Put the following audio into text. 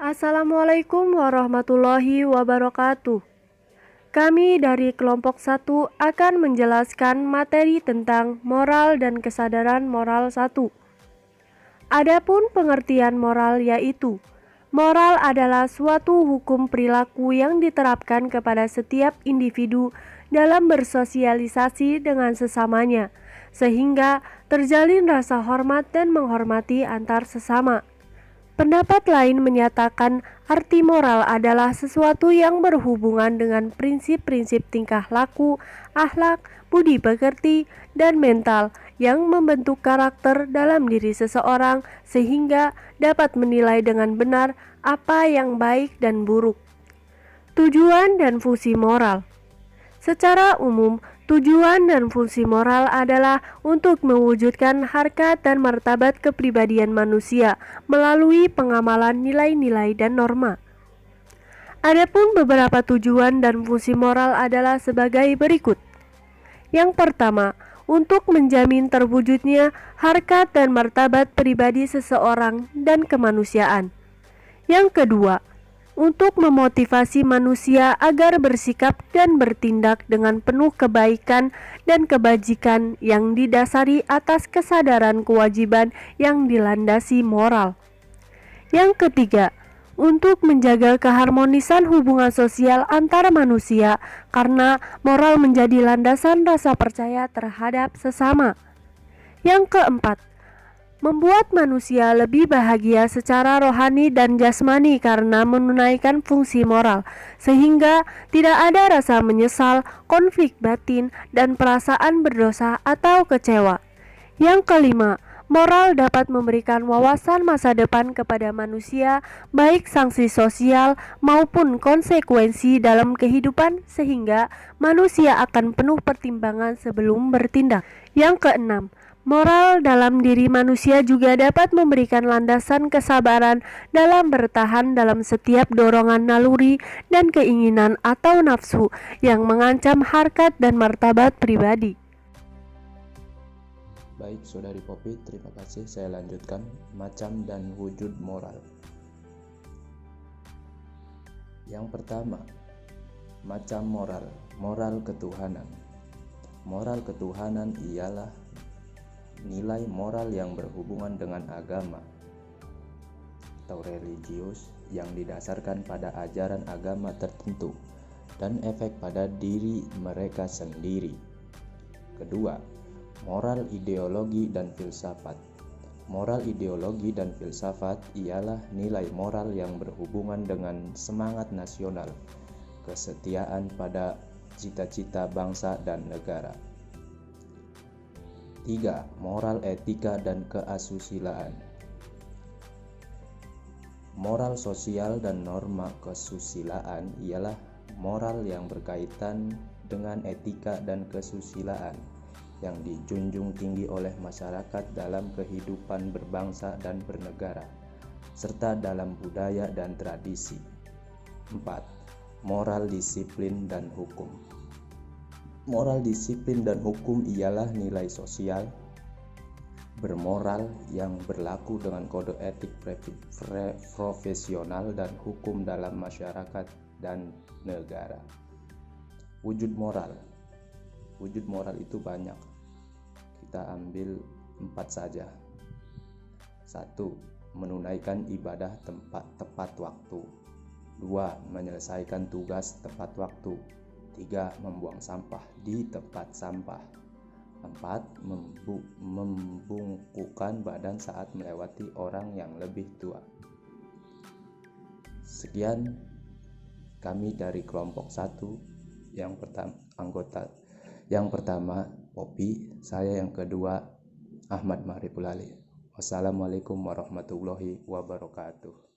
Assalamualaikum warahmatullahi wabarakatuh. Kami dari kelompok 1 akan menjelaskan materi tentang moral dan kesadaran moral 1. Adapun pengertian moral yaitu moral adalah suatu hukum perilaku yang diterapkan kepada setiap individu dalam bersosialisasi dengan sesamanya, sehingga terjalin rasa hormat dan menghormati antar sesama. Pendapat lain menyatakan arti moral adalah sesuatu yang berhubungan dengan prinsip-prinsip tingkah laku, akhlak, budi pekerti, dan mental yang membentuk karakter dalam diri seseorang sehingga dapat menilai dengan benar apa yang baik dan buruk. Tujuan dan fungsi moral. Secara umum, tujuan dan fungsi moral adalah untuk mewujudkan harkat dan martabat kepribadian manusia melalui pengamalan nilai-nilai dan norma. Adapun beberapa tujuan dan fungsi moral adalah sebagai berikut. Yang pertama, untuk menjamin terwujudnya harkat dan martabat pribadi seseorang dan kemanusiaan. Yang kedua, untuk memotivasi manusia agar bersikap dan bertindak dengan penuh kebaikan dan kebajikan yang didasari atas kesadaran kewajiban yang dilandasi moral. Yang ketiga, untuk menjaga keharmonisan hubungan sosial antar manusia karena moral menjadi landasan rasa percaya terhadap sesama. Yang keempat, membuat manusia lebih bahagia secara rohani dan jasmani karena menunaikan fungsi moral, sehingga tidak ada rasa menyesal, konflik batin, dan perasaan berdosa atau kecewa. Yang kelima, moral dapat memberikan wawasan masa depan kepada manusia, baik sanksi sosial maupun konsekuensi dalam kehidupan, sehingga manusia akan penuh pertimbangan sebelum bertindak. Yang keenam, moral dalam diri manusia juga dapat memberikan landasan kesabaran dalam bertahan dalam setiap dorongan naluri dan keinginan atau nafsu yang mengancam harkat dan martabat pribadi. Baik, Saudari Popi, terima kasih. Saya lanjutkan macam dan wujud moral. Yang pertama, macam moral, moral ketuhanan. Moral ketuhanan ialah nilai moral yang berhubungan dengan agama atau religius yang didasarkan pada ajaran agama tertentu dan efek pada diri mereka sendiri. Kedua, moral ideologi dan filsafat. Moral ideologi dan filsafat ialah nilai moral yang berhubungan dengan semangat nasional, kesetiaan pada cita-cita bangsa dan negara. 3. Moral etika dan keasusilaan. Moral sosial dan norma kesusilaan ialah moral yang berkaitan dengan etika dan kesusilaan yang dijunjung tinggi oleh masyarakat dalam kehidupan berbangsa dan bernegara, serta dalam budaya dan tradisi. 4. Moral disiplin dan hukum. Moral disiplin dan hukum ialah nilai sosial bermoral yang berlaku dengan kode etik profesional dan hukum dalam masyarakat dan negara. Wujud moral. Wujud moral itu banyak. Kita ambil 4 saja. 1. Menunaikan ibadah tepat waktu. 2. Menyelesaikan tugas tepat waktu. 3. Membuang sampah di tempat sampah. 4. Membungkukkan badan saat melewati orang yang lebih tua. Sekian kami dari kelompok 1. Yang pertama Popi, saya yang kedua Ahmad Mahriful Ali. Wassalamualaikum warahmatullahi wabarakatuh.